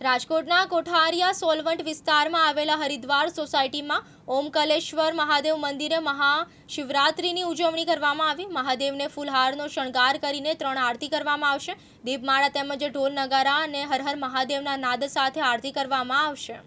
રાજકોટના કોઠારિયા સોલવંટ વિસ્તારમાં આવેલા હરિદ્વાર સોસાયટીમાં ઓમકલેશ્વર મહાદેવ મંદિરે મહાશિવરાત્રિની ઉજવણી કરવામાં આવી। મહાદેવને ફૂલહારનો શણગાર કરીને 3 આરતી કરવામાં આવશે। દીપમાળા તેમજ ઢોલ નગારા અને હર હર મહાદેવના નાદ સાથે આરતી કરવામાં આવશે।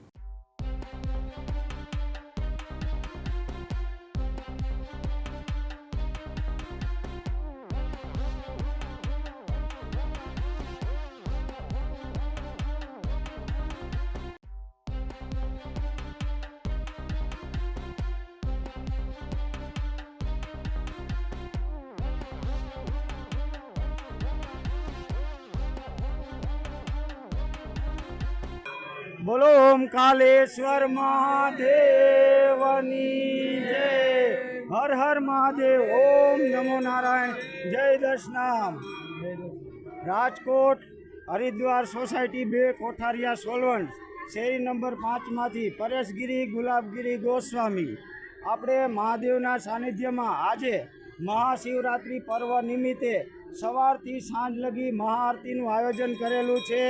बोलो ओमकालेश्वर महादेवनी जय। हर हर महादेव। ओम नमो नारायण। जय दर्शनाम। राजकोट हरिद्वार सोसायटी 2 कोठारिया सोलवंट शेरी नंबर 5 मांथी परेशगिरी गुलाबगिरी गोस्वामी આપણે મહાદેવના સાનિધ્યમાં આજે મહાશિવરાત્રિ પર્વ નિમિત્તે સવારથી સાંજ લગી મહાઆરતીનું આયોજન કરેલું છે।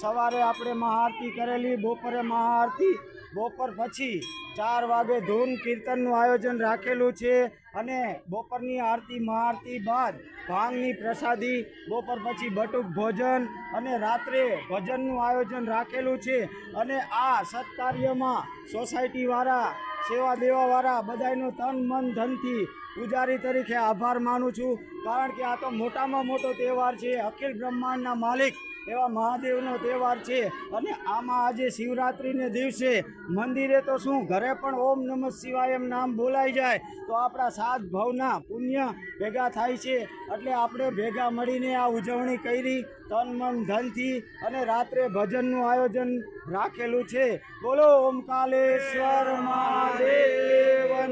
સવારે આપણે મહાઆરતી કરેલી, બપોરે મહાઆરતી, બપોર પછી 4 વાગે ધૂન કીર્તનનું આયોજન રાખેલું છે અને બપોરની આરતી મહાઆરતી બાદ ભાંગની પ્રસાદી, બપોર પછી બટુક ભોજન અને રાત્રે ભજનનું આયોજન રાખેલું છે। અને આ સત્કાર્યમાં સોસાયટીવાળા, સેવા દેવાવાળા બધાનો તન મન ધનથી પૂજારી તરીકે આભાર માનું છું, કારણ કે આ તો મોટામાં મોટો તહેવાર છે। અખિલ બ્રહ્માંડના માલિક એવા મહાદેવનો તહેવાર છે અને આમાં આજે શિવરાત્રિને દિવસે મંદિરે તો શું, ઘરે પણ ઓમ નમઃ શિવાય એમ નામ બોલાઈ જાય તો આપણા 7 ભવના પુણ્ય ભેગા થાય છે। એટલે આપણે ભેગા મળીને આ ઉજવણી કરી તન મન ધનથી અને રાત્રે ભજનનું આયોજન રાખેલું છે। બોલો ઓમકાલેશ્વર મહાદેવની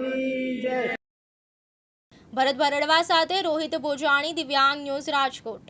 જય। ભરત ભરડવા સાથે રોહિત બોજાણી, દિવ્યાંગ ન્યૂઝ, રાજકોટ।